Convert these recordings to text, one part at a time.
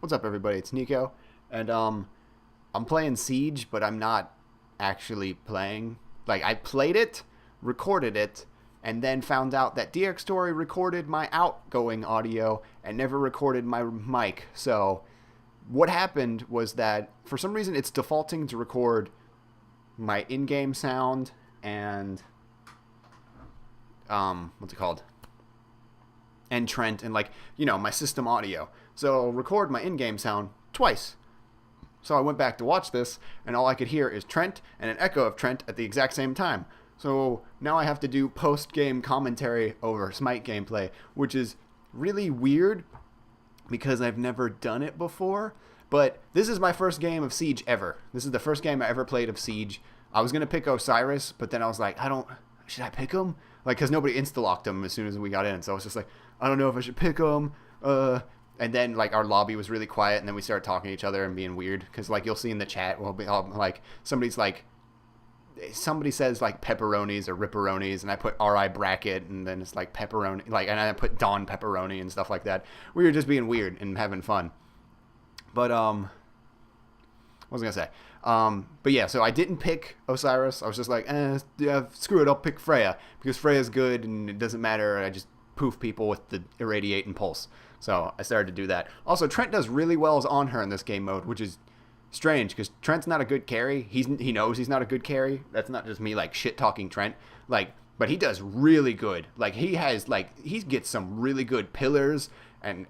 What's up, everybody? It's Nico, and I'm playing Siege, but I'm not actually playing. Like, I played it, recorded it, and then found out that DX Story recorded my outgoing audio and never recorded my mic. So, what happened was that for some reason it's defaulting to record my in-game sound and what's it called? And Trent and my system audio. So it'll record my in-game sound twice. So I went back to watch this, and all I could hear is Trent and an echo of Trent at the exact same time. So now I have to do post-game commentary over Smite gameplay, which is really weird because I've never done it before. But this is my first game of Siege ever. This is the first game I ever played of Siege. I was going to pick Osiris, but then I was like, should I pick him? Like, because nobody insta-locked him as soon as we got in. So I was just like, I don't know if I should pick him. And then, our lobby was really quiet, and then we started talking to each other and being weird. Because, you'll see in the chat, somebody says, pepperonis or ripperonis, and I put R.I. bracket, and then it's, pepperoni, and I put Don pepperoni and stuff like that. We were just being weird and having fun. But, what was I going to say? But yeah, so I didn't pick Osiris. I was just like, yeah, screw it, I'll pick Freya. Because Freya's good, and it doesn't matter, I just poof people with the irradiate and pulse. So I started to do that. Also, Trent does really well as on her in this game mode, which is strange because Trent's not a good carry. He knows he's not a good carry. That's not just me shit talking Trent. But he does really good. He gets some really good pillars and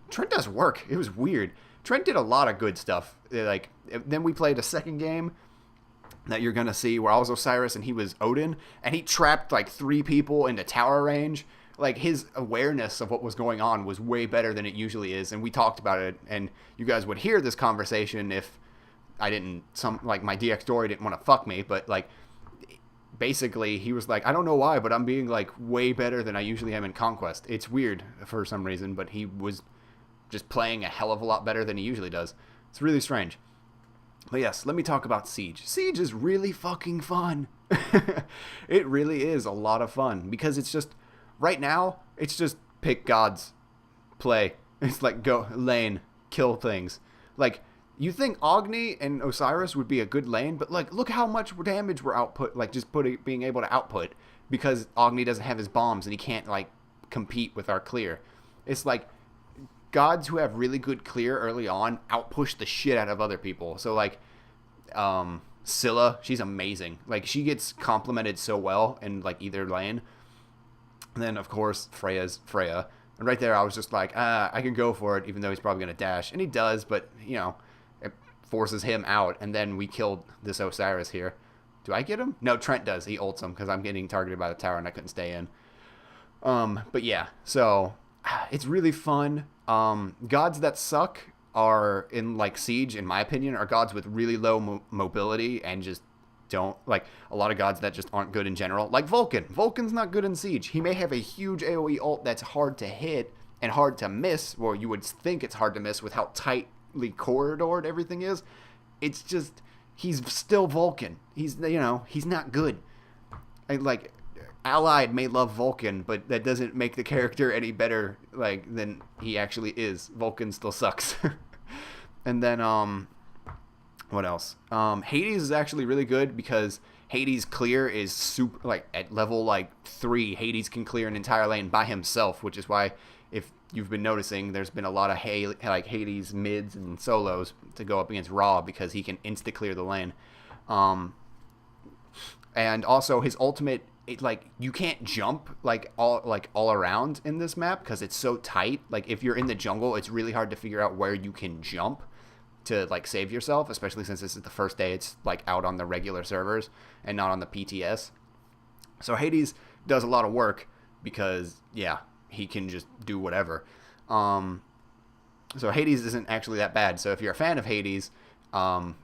Trent does work. It was weird. Trent did a lot of good stuff. Then we played a second game that you're gonna see where I was Osiris and he was Odin, and he trapped 3 people into tower range. His awareness of what was going on was way better than it usually is, and we talked about it, and you guys would hear this conversation if I didn't, my DX story didn't want to fuck me, but, basically, he was like, I don't know why, but I'm being, way better than I usually am in Conquest. It's weird for some reason, but he was just playing a hell of a lot better than he usually does. It's really strange. But yes, let me talk about Siege. Siege is really fucking fun. It really is a lot of fun, because it's just... Right now, it's just pick gods, play. It's go lane, kill things. You think Agni and Osiris would be a good lane, but look how much damage we're output. Being able to output because Agni doesn't have his bombs and he can't compete with our clear. It's gods who have really good clear early on outpush the shit out of other people. So Scylla, she's amazing. She gets complimented so well in either lane. And then, of course, Freya's Freya. And right there, I was just I can go for it, even though he's probably going to dash. And he does, but, it forces him out. And then we killed this Osiris here. Do I get him? No, Trent does. He ults him because I'm getting targeted by the tower and I couldn't stay in. But yeah, so it's really fun. Gods that suck are in, Siege, in my opinion, are gods with really low mobility and just don't a lot of gods that just aren't good in general, Vulcan's not good in Siege. He may have a huge AoE ult that's hard to hit and hard to miss. Well, you would think it's hard to miss with how tightly corridored everything is. It's just he's still Vulcan. He's not good. Allied may love Vulcan, but that doesn't make the character any better than he actually is. Vulcan still sucks. And then what else? Hades is actually really good because Hades clear is super, at level 3, Hades can clear an entire lane by himself, which is why, if you've been noticing, there's been a lot of Hades mids and solos to go up against Raw because he can insta clear the lane. And also his ultimate, you can't jump all around in this map because it's so tight. If you're in the jungle, it's really hard to figure out where you can jump to save yourself, especially since this is the first day it's out on the regular servers and not on the PTS. So Hades does a lot of work because he can just do whatever. So Hades isn't actually that bad. So if you're a fan of Hades, look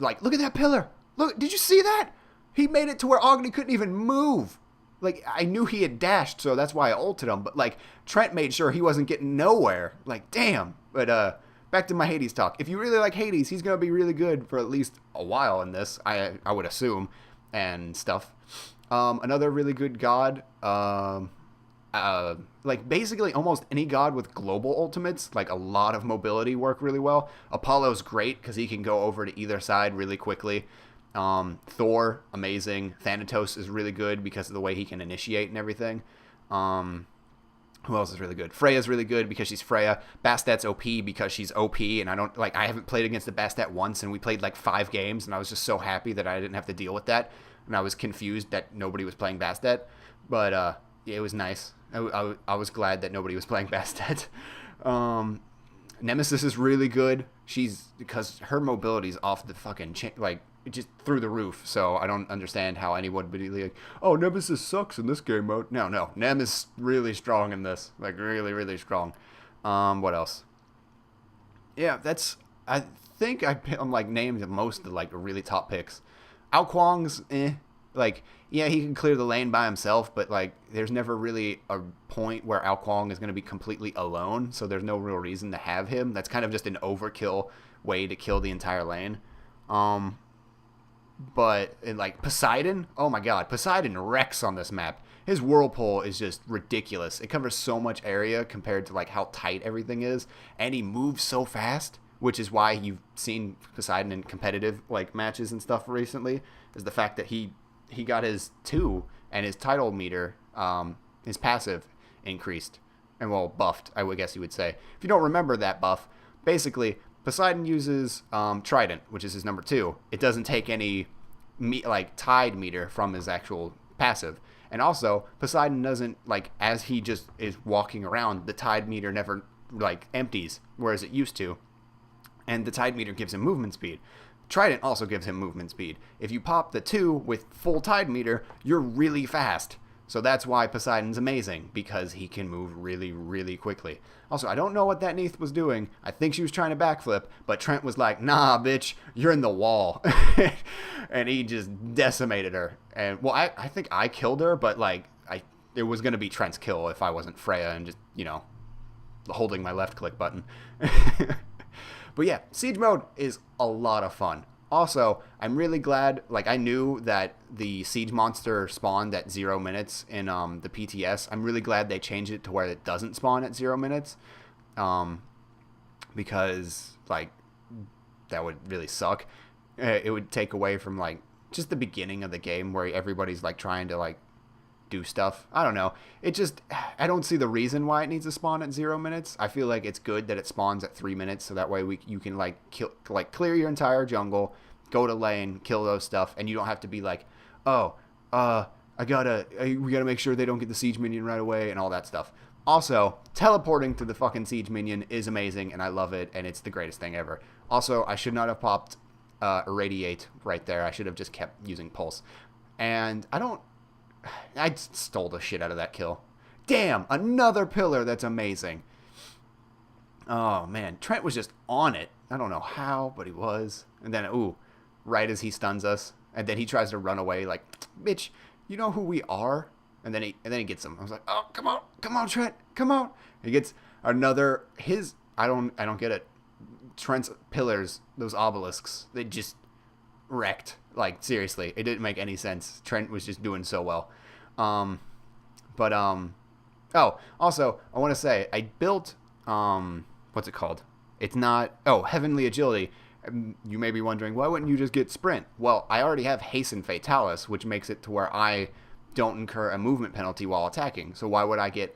at that pillar. Look, did you see that? He made it to where Agni couldn't even move. I knew he had dashed, so that's why I ulted him. But Trent made sure he wasn't getting nowhere. Damn. But back to my Hades talk. If you really like Hades, he's going to be really good for at least a while in this, I would assume, and stuff. Another really good god, like basically almost any god with global ultimates, like a lot of mobility, work really well. Apollo's great because he can go over to either side really quickly. Thor, amazing. Thanatos is really good because of the way he can initiate and everything. Who else is really good? Freya's really good because she's Freya. Bastat's OP because she's OP, and I haven't played against the Bastat once, and we played like 5 games, and I was just so happy that I didn't have to deal with that, and I was confused that nobody was playing Bastat, but yeah, it was nice. I was glad that nobody was playing Bastat. Nemesis is really good. Because her mobility is off the fucking like just through the roof. So I don't understand how anyone would be like, "Oh, Nemesis sucks in this game mode." No, Nemesis really strong in this, like really, really strong. What else? Yeah, I think I'm like named most of the like really top picks. Ao Kuang's like, yeah, he can clear the lane by himself, but like there's never really a point where Ao Kuang is going to be completely alone, so there's no real reason to have him. That's kind of just an overkill way to kill the entire lane. But like Poseidon, oh my god, Poseidon wrecks on this map. His whirlpool is just ridiculous. It covers so much area compared to like how tight everything is, and he moves so fast, which is why you've seen Poseidon in competitive like matches and stuff recently, is the fact that he got his 2 and his title meter, his passive increased and well buffed, I would guess you would say. If you don't remember that buff, basically Poseidon uses Trident, which is his number 2. It doesn't take any like tide meter from his actual passive. And also, Poseidon doesn't, like, as he just is walking around, the tide meter never, like, empties, whereas it used to. And the tide meter gives him movement speed. Trident also gives him movement speed. If you pop the 2 with full tide meter, you're really fast. So that's why Poseidon's amazing, because he can move really, really quickly. Also, I don't know what that Neith was doing. I think she was trying to backflip, but Trent was like, "Nah, bitch, you're in the wall." And he just decimated her. And, well, I think I killed her, but, like, it was going to be Trent's kill if I wasn't Freya and just, holding my left click button. But yeah, Siege mode is a lot of fun. Also, I'm really glad, like, I knew that the Siege monster spawned at 0 minutes in the PTS. I'm really glad they changed it to where it doesn't spawn at 0 minutes. Because, like, that would really suck. It would take away from, like, just the beginning of the game where everybody's, like, trying to, like, do stuff. I don't know. I don't see the reason why it needs to spawn at 0 minutes. I feel like it's good that it spawns at 3 minutes, so that way you can like clear your entire jungle, go to lane, kill those stuff, and you don't have to be like, "Oh, we gotta make sure they don't get the siege minion right away," and all that stuff. Also, teleporting to the fucking siege minion is amazing, and I love it, and it's the greatest thing ever. Also, I should not have popped Irradiate right there. I should have just kept using Pulse. And I stole the shit out of that kill. Damn, another pillar that's amazing. Oh, man. Trent was just on it. I don't know how, but he was. And then, right as he stuns us. And then he tries to run away like, "Bitch, you know who we are?" And then he gets him. I was like, "Oh, come on, Trent. Come on." He gets another, I don't get it. Trent's pillars, those obelisks, they just wrecked. Like, seriously, it didn't make any sense. Trent was just doing so well. Also, I want to say, I built, what's it called? It's not, Heavenly Agility. You may be wondering, why wouldn't you just get Sprint? Well, I already have Hasten Fatalis, which makes it to where I don't incur a movement penalty while attacking. So why would I get,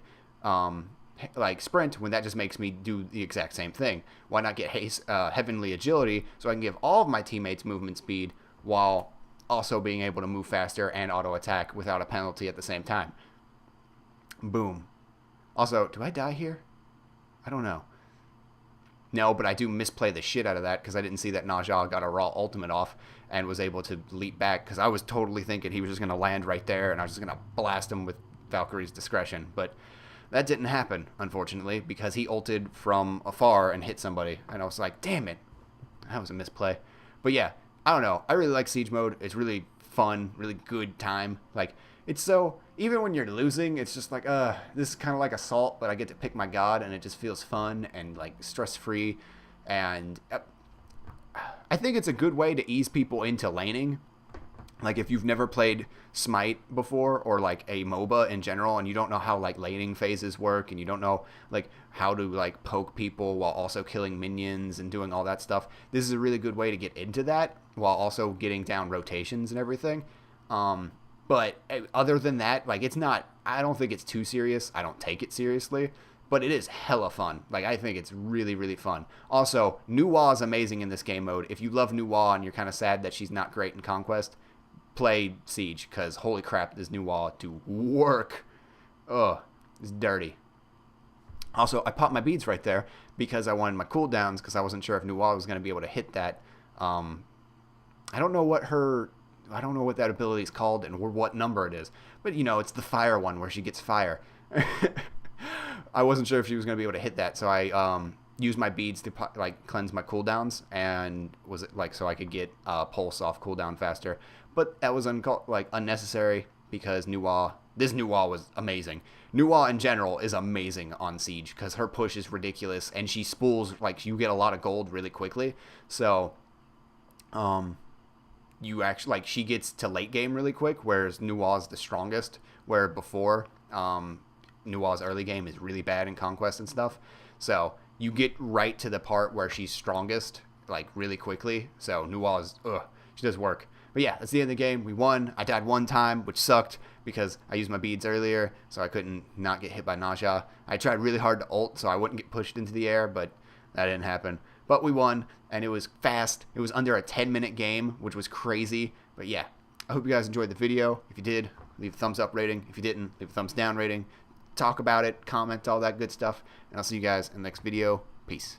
Sprint when that just makes me do the exact same thing? Why not get Heavenly Agility so I can give all of my teammates movement speed while also being able to move faster and auto attack without a penalty at the same time? Boom. Also, do I die here? I don't know. No, but I do misplay the shit out of that because I didn't see that Najah got a raw ultimate off and was able to leap back, because I was totally thinking he was just going to land right there and I was just going to blast him with Valkyrie's discretion. But that didn't happen, unfortunately, because he ulted from afar and hit somebody. And I was like, damn it. That was a misplay. But yeah, I don't know. I really like Siege mode. It's really fun, really good time. Like, it's so, even when you're losing, it's just like, this is kind of like Assault, but I get to pick my god, and it just feels fun and, like, stress-free. And I think it's a good way to ease people into laning. Like if you've never played Smite before, or like a MOBA in general, and you don't know how like laning phases work, and you don't know like how to like poke people while also killing minions and doing all that stuff, this is a really good way to get into that while also getting down rotations and everything. But other than that, like it's not. I don't think it's too serious. I don't take it seriously, but it is hella fun. Like I think it's really really fun. Also, Nuwa is amazing in this game mode. If you love Nuwa and you're kind of sad that she's not great in Conquest, play Siege, because holy crap, this new wall to work. Ugh, it's dirty. Also, I popped my beads right there because I wanted my cooldowns, because I wasn't sure if Nuwa was going to be able to hit that. I don't know what that ability is called and what number it is, but you know, it's the fire one where she gets fire. I wasn't sure if she was going to be able to hit that, so I used my beads to like cleanse my cooldowns, and was it like so I could get pulse off cooldown faster. But that was unnecessary, because this Nuwa was amazing. Nuwa in general is amazing on Siege because her push is ridiculous, and she spools, like you get a lot of gold really quickly. So, you actually like she gets to late game really quick, whereas Nuwa's the strongest. Where before, Nuwa's early game is really bad in Conquest and stuff. So you get right to the part where she's strongest like really quickly. So Nuwa's she does work. But yeah, that's the end of the game. We won. I died one time, which sucked because I used my beads earlier, so I couldn't not get hit by Naja. I tried really hard to ult so I wouldn't get pushed into the air, but that didn't happen. But we won, and it was fast. It was under a 10-minute game, which was crazy. But yeah, I hope you guys enjoyed the video. If you did, leave a thumbs up rating. If you didn't, leave a thumbs down rating. Talk about it, comment, all that good stuff. And I'll see you guys in the next video. Peace.